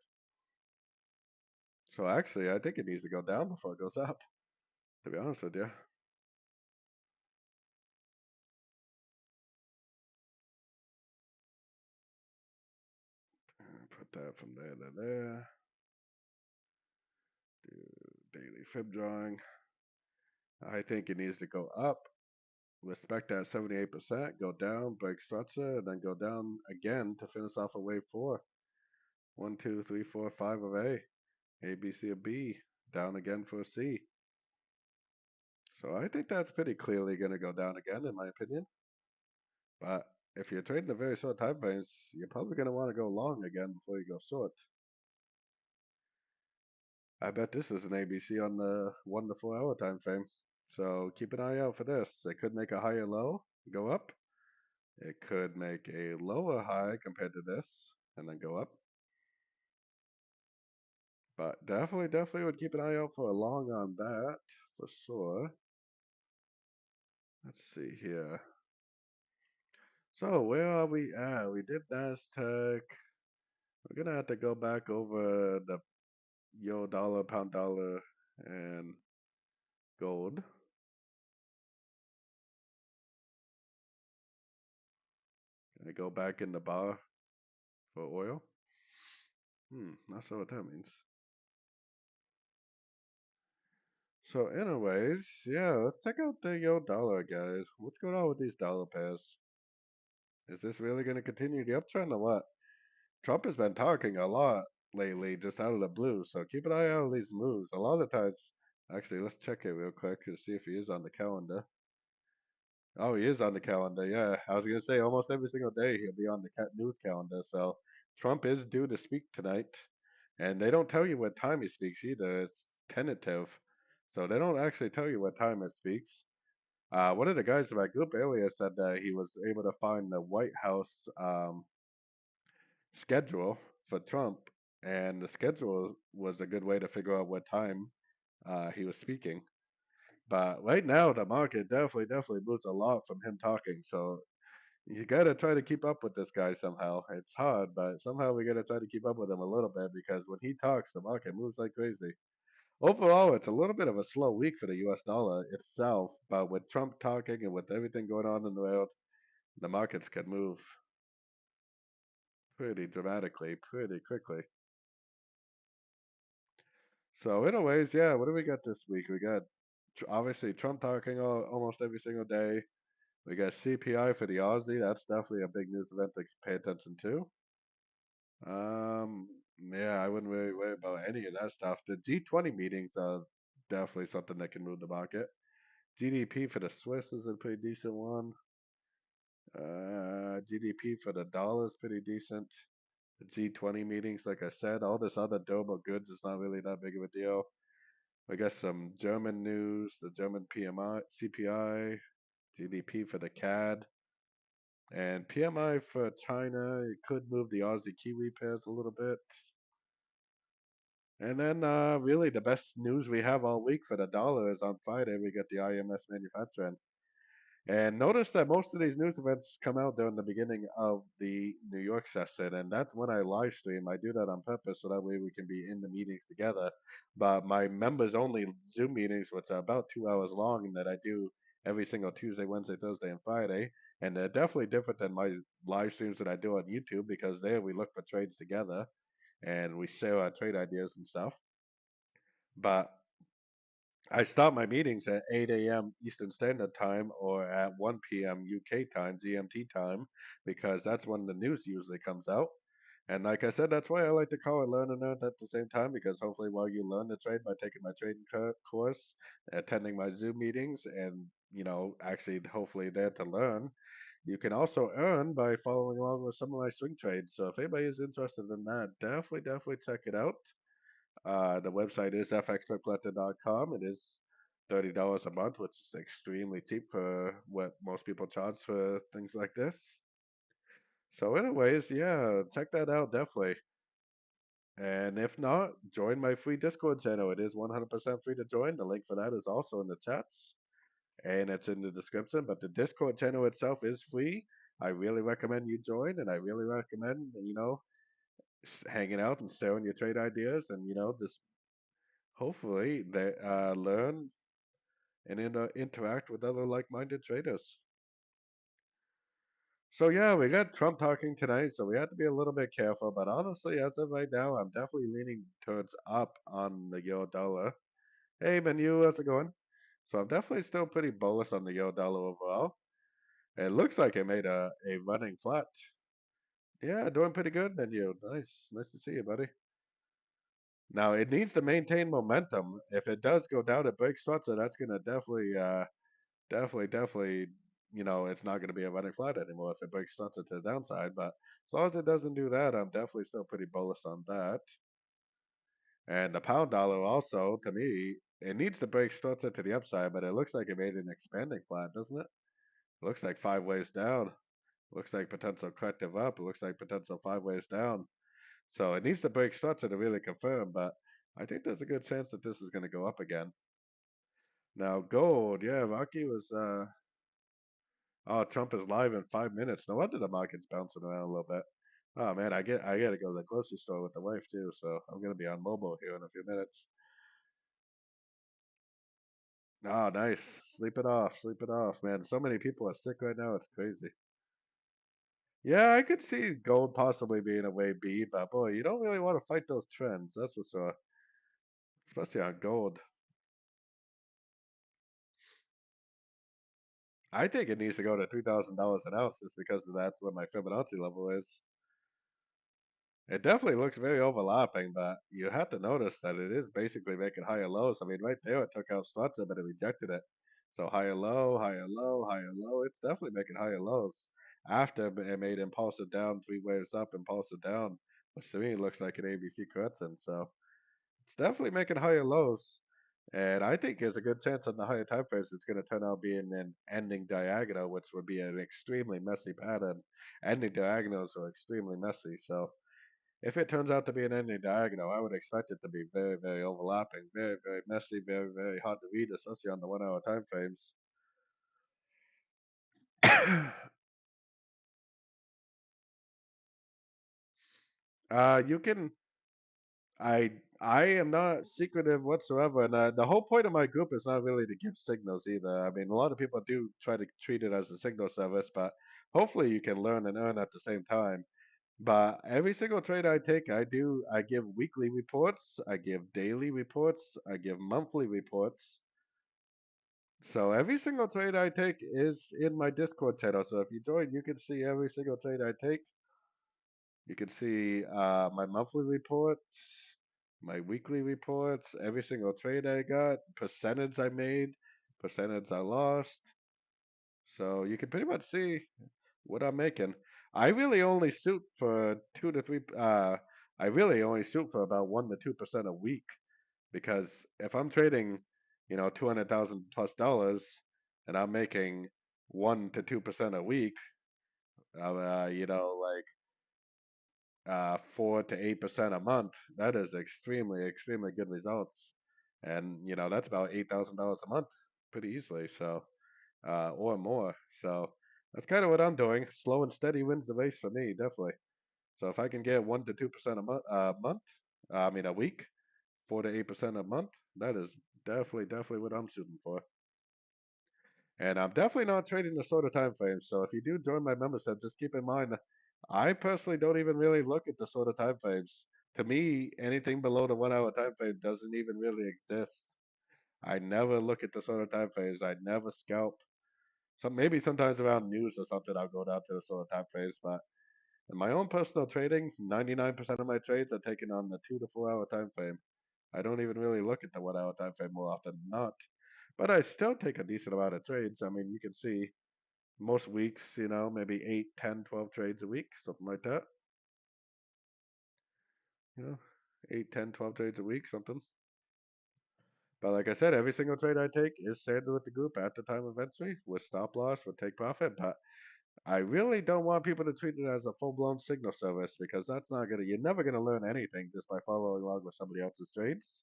So actually, I think it needs to go down before it goes up. To be honest with you, put that from there to there. Do daily fib drawing. I think it needs to go up. Respect that 78%. Go down, break structure, and then go down again to finish off a wave four. One, two, three, four, five of A, B, C, or B. Down again for a C. So I think that's pretty clearly going to go down again, in my opinion. But if you're trading a very short time frames, you're probably going to want to go long again before you go short. I bet this is an ABC on the 1 to 4 hour time frame. So keep an eye out for this. It could make a higher low, go up. It could make a lower high compared to this, and then go up. But definitely would keep an eye out for a long on that for sure. Let's see here. So where are we at? We did Nasdaq. We're gonna have to go back over the euro dollar, pound dollar, and gold. Gonna go back in the bar for oil. Not sure what that means. So, anyways, yeah, let's check out the euro dollar, guys. What's going on with these dollar pairs? Is this really gonna continue the uptrend or what? Trump has been talking a lot lately, just out of the blue. So keep an eye out on these moves. A lot of times, actually, let's check it real quick to see if he is on the calendar. Oh, he is on the calendar. Yeah, I was gonna say almost every single day he'll be on the news calendar. So Trump is due to speak tonight, and they don't tell you what time he speaks either. It's tentative, so they don't actually tell you what time it speaks. One of the guys in my group earlier said that he was able to find the White House schedule for Trump, and the schedule was a good way to figure out what time he was speaking. But right now, the market definitely moves a lot from him talking. So you gotta try to keep up with this guy somehow. It's hard, but somehow we gotta try to keep up with him a little bit because when he talks, the market moves like crazy. Overall, it's a little bit of a slow week for the U.S. dollar itself, but with Trump talking and with everything going on in the world, the markets can move pretty dramatically, pretty quickly. So, anyways, yeah, what do we got this week? We got obviously Trump talking almost every single day. We got CPI for the Aussie. That's definitely a big news event to pay attention to. Um, yeah, I wouldn't really worry about any of that stuff. The G20 meetings are definitely something that can move the market. GDP for the Swiss is a pretty decent one. GDP for the dollar is pretty decent. The G20 meetings, like I said, all this other durable goods is not really that big of a deal. We got some German news, the German PMI, CPI, GDP for the CAD, and PMI for China. It could move the Aussie Kiwi pairs a little bit. And then, really, the best news we have all week for the dollar is on Friday. We get the IMS manufacturing. And notice that most of these news events come out during the beginning of the New York session, and that's when I live stream. I do that on purpose so that way we can be in the meetings together. But my members only Zoom meetings, which are about 2 hours long, and that I do every single Tuesday, Wednesday, Thursday, and Friday. And they're definitely different than my live streams that I do on YouTube because there we look for trades together and we share our trade ideas and stuff. But I start my meetings at 8 a.m. Eastern Standard Time or at 1 p.m. UK time, GMT time, because that's when the news usually comes out. And like I said, that's why I like to call it Learn and Earn at the same time, because hopefully while you learn the trade by taking my trading course, attending my Zoom meetings, and, actually hopefully there to learn, you can also earn by following along with some of my swing trades. So if anybody is interested in that, definitely check it out. The website is fxpipcollector.com. It is $30 a month, which is extremely cheap for what most people charge for things like this. So, anyways, yeah, check that out definitely. And if not, join my free Discord channel. It is 100% free to join. The link for that is also in the chats and it's in the description. But the Discord channel itself is free. I really recommend you join, and I really recommend hanging out and sharing your trade ideas, and just hopefully they learn and interact with other like-minded traders. So yeah, we got Trump talking tonight, so we have to be a little bit careful. But honestly, as of right now, I'm definitely leaning towards up on the euro dollar. Hey, Menu, how's it going? So I'm definitely still pretty bullish on the euro dollar overall. It looks like it made a running flat. Yeah, doing pretty good, Menu. Nice, nice to see you, buddy. Now it needs to maintain momentum. If it does go down, it breaks structure. That's gonna definitely, it's not gonna be a running flat anymore if it breaks structure to the downside. But as long as it doesn't do that, I'm definitely still pretty bullish on that. And the pound dollar also, to me, it needs to break structure to the upside, but it looks like it made an expanding flat, doesn't it? Looks like five ways down. Looks like potential corrective up. It looks like potential five ways down. So it needs to break structure to really confirm, but I think there's a good chance that this is going to go up again. Now gold, yeah, Rocky was oh, Trump is live in 5 minutes. No wonder the market's bouncing around a little bit. Oh man, I gotta go to the grocery store with the wife too, so I'm gonna be on mobile here in a few minutes. Oh, nice. Sleep it off, man. So many people are sick right now, it's crazy. Yeah, I could see gold possibly being a way B, but boy, you don't really want to fight those trends, that's for sure. Especially on gold. I think it needs to go to $3,000 an ounce just because that's what my Fibonacci level is. It definitely looks very overlapping, but you have to notice that it is basically making higher lows. I mean, right there it took out structure, but it rejected it. So higher low, higher low, higher low. It's definitely making higher lows. After it made impulsive down, three waves up, impulsive down, which to me looks like an ABC correction. So it's definitely making higher lows. And I think there's a good chance on the higher time frames it's going to turn out being an ending diagonal, which would be an extremely messy pattern. Ending diagonals are extremely messy. So if it turns out to be an ending diagonal, I would expect it to be very, very overlapping, very, very messy, very, very hard to read, especially on the 1 hour time frames. You can I am not secretive whatsoever, and the whole point of my group is not really to give signals either. I mean, a lot of people do try to treat it as a signal service, but hopefully you can learn and earn at the same time. But every single trade I take, I give weekly reports, I give daily reports, I give monthly reports. So every single trade I take is in my Discord channel. So if you join, you can see every single trade I take. You can see my monthly reports, my weekly reports, every single trade I got, percentage I made, percentage I lost. So you can pretty much see what I'm making. I really only shoot for two to three. I really only shoot for about 1 to 2% a week because if I'm trading, 200,000 plus dollars, and I'm making 1 to 2% a week, like 4 to 8% a month, that is extremely, extremely good results. And that's about $8,000 a month, pretty easily. So, or more. So that's kind of what I'm doing. Slow and steady wins the race for me, definitely. So if I can get 1 to 2% I mean a week, 4 to 8% a month, that is definitely what I'm shooting for. And I'm definitely not trading the shorter time frames. So if you do join my membership, just keep in mind, I personally don't even really look at the shorter time frames. To me, anything below the 1 hour time frame doesn't even really exist. I never look at the shorter time frames. I never scalp. So maybe sometimes around news or something, I'll go down to the shorter time frames. But in my own personal trading, 99% of my trades are taken on the 2 to 4 hour time frame. I don't even really look at the 1 hour time frame more often than not. But I still take a decent amount of trades. I mean, you can see most weeks, maybe 8, 10, 12 trades a week, something like that. You know, 8, 10, 12 trades a week, something. But like I said, every single trade I take is shared with the group at the time of entry with stop loss, with take profit. But I really don't want people to treat it as a full-blown signal service because that's not gonna. You're never gonna learn anything just by following along with somebody else's trades.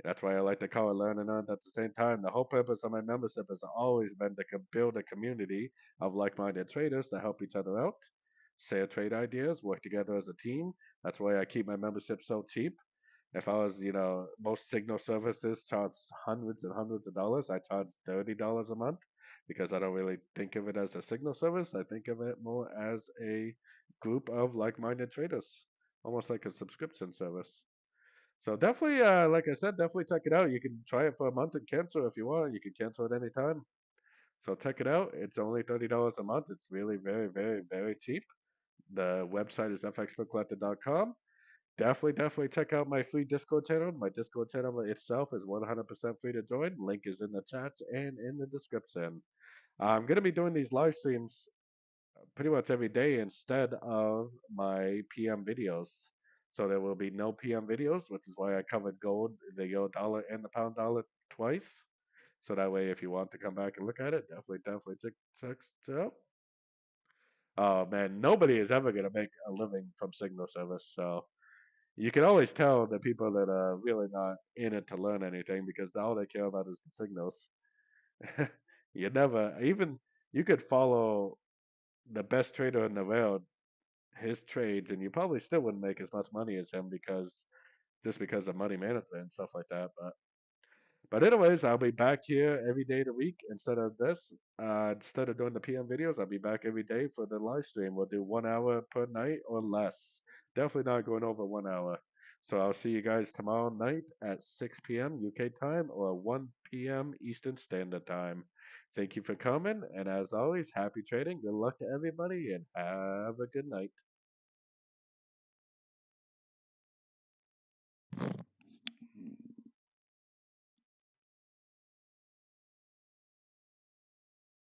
That's why I like to call it learn and earn at the same time. The whole purpose of my membership has always been to build a community of like-minded traders to help each other out, share trade ideas, work together as a team. That's why I keep my membership so cheap. If I was, most signal services charge hundreds and hundreds of dollars. I charge $30 a month because I don't really think of it as a signal service. I think of it more as a group of like-minded traders, almost like a subscription service. So definitely, like I said, definitely check it out. You can try it for a month and cancel if you want. You can cancel at any time. So check it out. It's only $30 a month. It's really very, very, very cheap. The website is fxbookcollector.com. Definitely check out my free Discord channel. My Discord channel itself is 100% free to join. Link is in the chat and in the description. I'm going to be doing these live streams pretty much every day instead of my PM videos. So there will be no PM videos, which is why I covered gold, the euro dollar, and the pound dollar twice. So that way, if you want to come back and look at it, definitely check it out. Oh man, nobody is ever going to make a living from signal service. So you can always tell the people that are really not in it to learn anything because all they care about is the signals. You never even you could follow the best trader in the world, his trades, and you probably still wouldn't make as much money as him because just because of money management and stuff like that. But anyways, I'll be back here every day of the week instead of this. Instead of doing the PM videos, I'll be back every day for the live stream. We'll do 1 hour per night or less. Definitely not going over 1 hour. So I'll see you guys tomorrow night at 6 p.m. UK time or 1 p.m. Eastern Standard Time. Thank you for coming, and as always, happy trading. Good luck to everybody, and have a good night.